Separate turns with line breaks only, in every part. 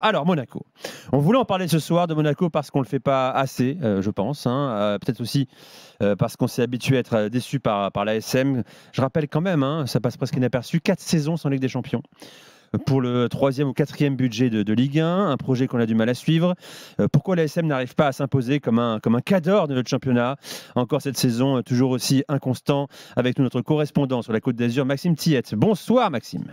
Alors, Monaco. On voulait en parler ce soir de Monaco parce qu'on ne le fait pas assez, je pense. Peut-être aussi parce qu'on s'est habitué à être déçu par l'ASM. Je rappelle quand même, ça passe presque inaperçu, 4 saisons sans Ligue des Champions. Pour le 3e ou 4e budget de Ligue 1, un projet qu'on a du mal à suivre. Pourquoi l'ASM n'arrive pas à s'imposer comme un cadre de notre championnat? Encore cette saison, toujours aussi inconstant, avec nous notre correspondant sur la Côte d'Azur, Maxime Thiette. Bonsoir Maxime.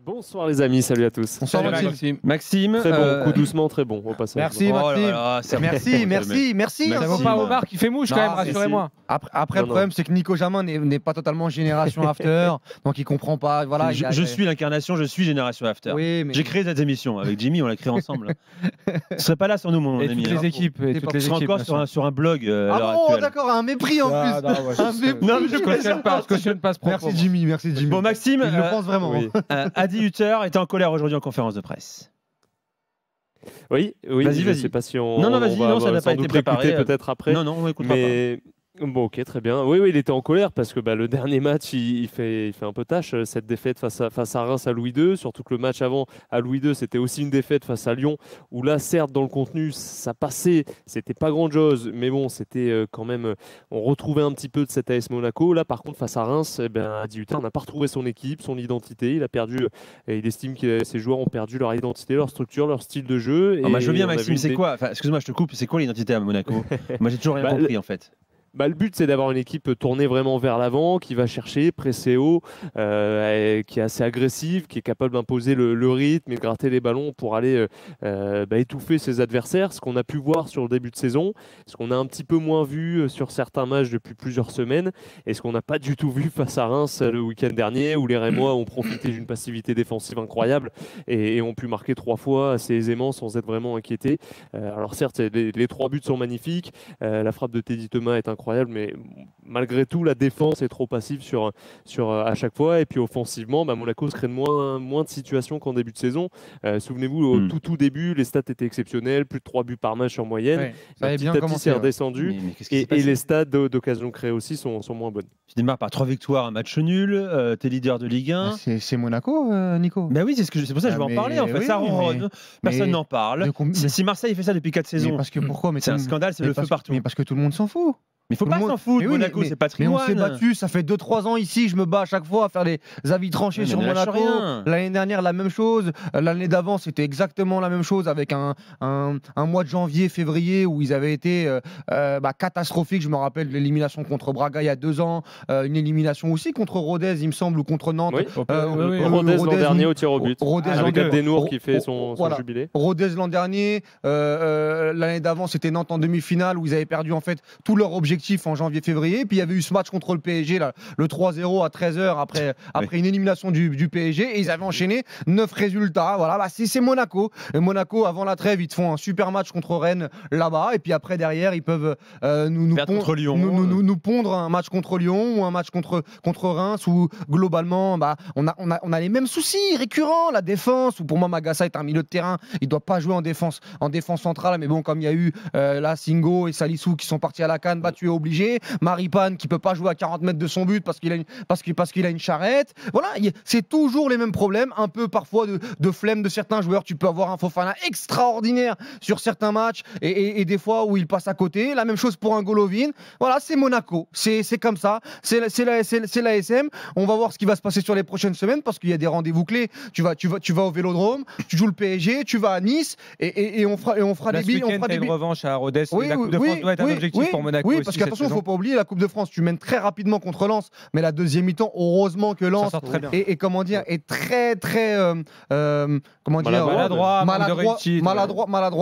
Bonsoir les amis, salut à tous.
Bonsoir Maxime. Maxime.
Très bon, coup doucement, très bon au passage.
Merci Maxime. Merci.
Ça vaut pas Omar qui fait mouche quand même, rassurez-moi.
Après le problème, c'est que Nico Jamin n'est pas totalement génération after, donc il comprend pas. Voilà,
je suis l'incarnation, je suis génération after.
Oui, mais...
J'ai créé cette émission avec Jimmy, on l'a créée ensemble. Ce serait pas là sans nous, mon ami.
Toutes les équipes.
Je serais encore sur un blog.
Ah bon, d'accord, un mépris en plus.
Non, mais je cautionne pas ce propos.
Merci Jimmy.
Bon, Maxime,
il le pense vraiment.
Adi Hutter était en colère aujourd'hui en conférence de presse.
Oui,
vas-y.
Je sais pas si on.
Non, vas-y,
va
ça n'a pas été préparé.
Peut-être après.
Non, on écoutera pas.
Bon, ok, très bien. Oui, il était en colère parce que le dernier match, il fait un peu tâche. Cette défaite face à Reims à Louis II, surtout que le match avant à Louis II, c'était aussi une défaite face à Lyon, où là, certes, dans le contenu, ça passait, c'était pas grand-chose, mais bon, c'était quand même, on retrouvait un petit peu de cet AS Monaco. Là, par contre, face à Reims, à 18 ans, on n'a pas retrouvé son équipe, son identité. Il a perdu, et il estime que ses joueurs ont perdu leur identité, leur structure, leur style de jeu.
Je veux bien, Maxime, c'est quoi? Excuse-moi, je te coupe, c'est quoi l'identité à Monaco? Moi, j'ai toujours rien compris en fait.
Le but, c'est d'avoir une équipe tournée vraiment vers l'avant, qui va chercher, presser haut, qui est assez agressive, qui est capable d'imposer le rythme et de gratter les ballons pour aller étouffer ses adversaires. Ce qu'on a pu voir sur le début de saison, ce qu'on a un petit peu moins vu sur certains matchs depuis plusieurs semaines, et ce qu'on n'a pas du tout vu face à Reims le week-end dernier, où les Rémois ont profité d'une passivité défensive incroyable et ont pu marquer 3 fois assez aisément sans être vraiment inquiétés. Alors certes, les 3 buts sont magnifiques, la frappe de Teddy Thomas est incroyable, mais malgré tout, la défense est trop passive sur à chaque fois. Et puis offensivement, Monaco se crée moins de situations qu'en début de saison. Souvenez-vous, au tout début, les stats étaient exceptionnels, plus de 3 buts par match en moyenne.
Ça avait bien commencé.
C'est redescendu. Et les stats d'occasion créée aussi sont moins bonnes.
Tu démarres par 3 victoires, un match nul. T'es leader de Ligue 1.
C'est Monaco, Nico.
Oui, c'est pour ça que je vais en parler. En fait, ça ronronne. Personne n'en parle. Si Marseille fait ça depuis 4 saisons, c'est un scandale, c'est le feu partout.
Mais parce que tout le monde s'en fout.
Mais il faut pas s'en foutre, Monaco, c'est patrimoine.
Mais on s'est battu, ça fait 2-3 ans ici, je me bats à chaque fois à faire des avis tranchés sur Monaco. L'année dernière, la même chose. L'année d'avant, c'était exactement la même chose avec un mois de janvier, février où ils avaient été catastrophiques. Je me rappelle de l'élimination contre Braga il y a 2 ans, une élimination aussi contre Rodez, il me semble, ou contre Nantes.
Rodez l'an dernier au tir au but. Avec Abdenour qui fait son jubilé.
Rodez l'an dernier. L'année d'avant, c'était Nantes en demi-finale où ils avaient perdu en fait tout leur objectif en janvier-février, puis il y avait eu ce match contre le PSG, là, le 3-0 à 13h après une élimination du PSG, et ils avaient enchaîné 9 résultats. Voilà, c'est Monaco. Et Monaco, avant la trêve, ils te font un super match contre Rennes là-bas, et puis après, derrière, ils peuvent nous pondre un match contre Lyon ou un match contre Reims, où globalement, on a les mêmes soucis récurrents, la défense, où pour moi, Magassa est un milieu de terrain, il ne doit pas jouer en défense centrale, mais bon, comme il y a eu là, Singo et Salissou qui sont partis à la CAN, tu es obligé. Maripane qui peut pas jouer à 40 mètres de son but parce qu'il a une charrette. Voilà, c'est toujours les mêmes problèmes, un peu parfois de flemme de certains joueurs. Tu peux avoir un Fofana extraordinaire sur certains matchs et des fois où il passe à côté. La même chose pour un Golovin. Voilà, c'est Monaco. C'est comme ça. C'est l'ASM. On va voir ce qui va se passer sur les prochaines semaines parce qu'il y a des rendez-vous clés. Tu vas au Vélodrome, tu joues le PSG, tu vas à Nice et on fera des billes.
On fera une revanche à Rodez. La Coupe de France doit être un objectif pour Monaco.
Oui, parce qu'attention, il ne faut pas oublier, la Coupe de France, tu mènes très rapidement contre Lens, mais la deuxième mi-temps, heureusement que Lens est très, très maladroit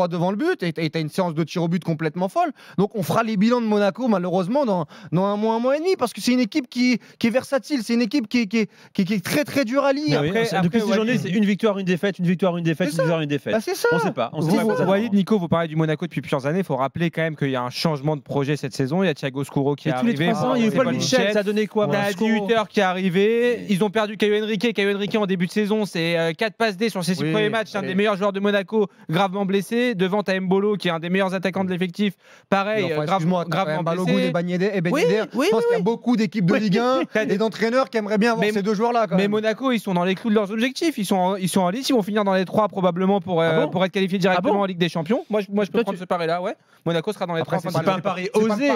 devant le but, et tu as une séance de tir au but complètement folle. Donc on fera les bilans de Monaco, malheureusement, dans un mois et demi, parce que c'est une équipe qui est versatile, c'est une équipe qui est très, très dure à lire.
Depuis ces journées, c'est une victoire, une défaite, une victoire, une défaite, une victoire, une défaite.
C'est ça.
On ne sait pas.
Vous voyez, Nico, vous parlez du Monaco depuis plusieurs années, il faut rappeler quand même qu'il y a un changement de projet cette saison. saison. Il y a Thiago Scuro qui est
tous les
arrivé.
3 ans, il y a eu Paul Michel. Ça a donné quoi?
T'as 18 heures qui est arrivé. Ils ont perdu Caio Henrique. Caio Henrique en début de saison, c'est 4 passes D sur ses 6 premiers matchs. C'est un des meilleurs joueurs de Monaco, gravement blessé. Devant, t'as Mbolo qui est un des meilleurs attaquants de l'effectif. Pareil, gravement blessé.
Je pense qu'il y a beaucoup d'équipes de Ligue 1 et d'entraîneurs qui aimeraient bien avoir ces deux joueurs-là.
Mais Monaco, ils sont dans les clous de leurs objectifs. Ils sont en lice. Ils vont finir dans les 3 probablement pour être qualifiés directement en Ligue des Champions. Moi, je peux prendre ce pari-là. Ouais. Monaco sera dans les 3.
C'est pas un pari osé.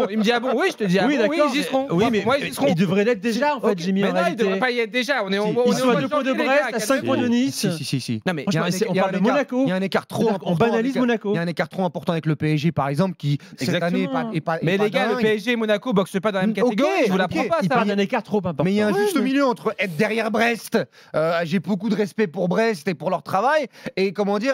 Il me dit ah bon. Oui, je te dis ah bon. Oui, ils y seront.
Oui, mais ils devraient l'être déjà en fait. J'ai mis en réalité.
Ils devraient pas y être déjà.
Ils sont à 2 points de Brest, à 5 points de Nice.
Si.
Non mais
on parle de Monaco.
Il y a un écart trop important.
On banalise Monaco.
Il y a un écart trop important avec le PSG par exemple qui cette année est pas.
Mais les gars, le PSG et Monaco boxent pas dans la même catégorie. Je vous l'apprends pas ça.
Il y a un écart trop important.
Mais il y a un juste milieu entre être derrière Brest. J'ai beaucoup de respect pour Brest et pour leur travail et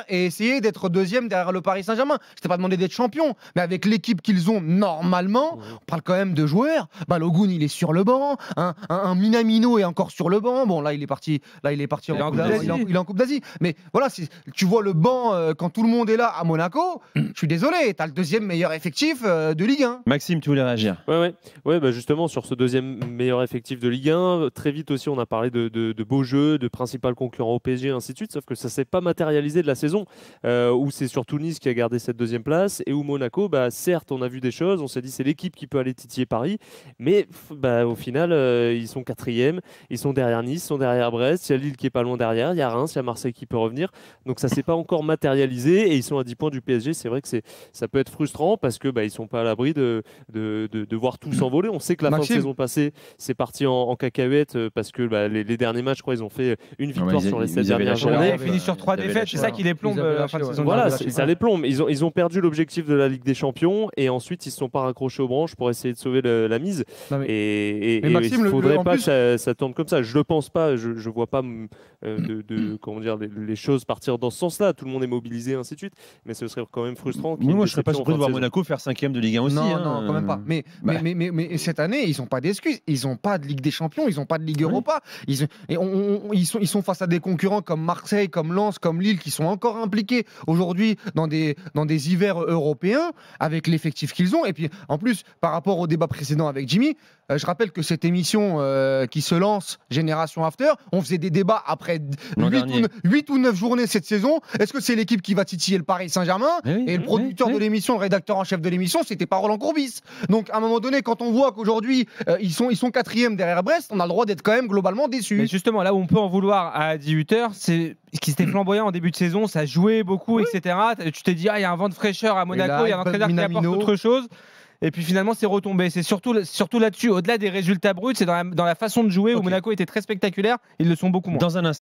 essayer d'être deuxième derrière le Paris Saint-Germain. Je t'ai pas demandé d'être champion, mais avec l'équipe qu'ils ont normalement, on parle quand même de joueurs. Balogun, il est sur le banc. Un Minamino est encore sur le banc. Bon, là, il est parti il est en Coupe d'Asie. Mais voilà, tu vois le banc quand tout le monde est là à Monaco. Je suis désolé, t'as le deuxième meilleur effectif de Ligue 1.
Maxime, tu voulais réagir?
Ouais, bah justement, sur ce deuxième meilleur effectif de Ligue 1, très vite aussi, on a parlé de beaux jeux, de principal concurrent au PSG, ainsi de suite. Sauf que ça s'est pas matérialisé de la saison, où c'est surtout Nice qui a gardé cette deuxième place et où Monaco, certes, on a vu des choses. On s'est dit c'est l'équipe qui peut aller titiller Paris, mais au final, ils sont 4e, ils sont derrière Nice, ils sont derrière Brest. Il y a Lille qui est pas loin derrière, il y a Reims, il y a Marseille qui peut revenir. Donc ça s'est pas encore matérialisé et ils sont à 10 points du PSG. C'est vrai que ça peut être frustrant parce que ils sont pas à l'abri de voir tout s'envoler. On sait que la fin de saison passée, c'est parti en cacahuète parce que les derniers matchs, je crois, ils ont fait une victoire sur les 7 dernières journées.
Ils finissent sur 3 défaites, c'est ça qui les plombe la fin de saison.
Voilà, ça les plombe. Ils ont perdu l'objectif de la Ligue des Champions et ensuite ils ne se sont pas raccrochés aux branches pour essayer de sauver la mise. Et Maxime, il ne faudrait pas que ça tourne comme ça. Je le pense pas. Je vois pas comment dire les choses partir dans ce sens-là. Tout le monde est mobilisé, ainsi de suite. Mais ce serait quand même frustrant.
Moi, je serais pas surpris de voir Monaco faire 5e de Ligue 1 aussi.
Non, quand même pas. Mais cette année, ils n'ont pas d'excuses. Ils n'ont pas de Ligue des Champions. Ils n'ont pas de Ligue Europa. Ils sont face à des concurrents comme Marseille, comme Lens, comme Lille, qui sont encore impliqués aujourd'hui dans des hivers européens avec l'effectif qu'ils ont. Et puis, en plus, par rapport au débat précédent avec Jimmy, je rappelle que cette émission qui se lance, Génération After, on faisait des débats après 8 ou 9 journées cette saison. Est-ce que c'est l'équipe qui va titiller le Paris Saint-Germain? Et le producteur de l'émission, le rédacteur en chef de l'émission, c'était Roland Courbis. Donc, à un moment donné, quand on voit qu'aujourd'hui, ils sont 4e derrière Brest, on a le droit d'être quand même globalement déçus.
Mais justement, là où on peut en vouloir à 18h, c'est qui c'était flamboyant en début de saison, ça jouait beaucoup, etc. Tu t'es dit, il y a un vent de fraîcheur à Monaco, il y a un entraîneur qui apporte autre chose. Et puis finalement, c'est retombé. C'est surtout là-dessus, au-delà des résultats bruts, c'est dans la façon de jouer où Monaco était très spectaculaire. Ils le sont beaucoup moins.
Dans un instant.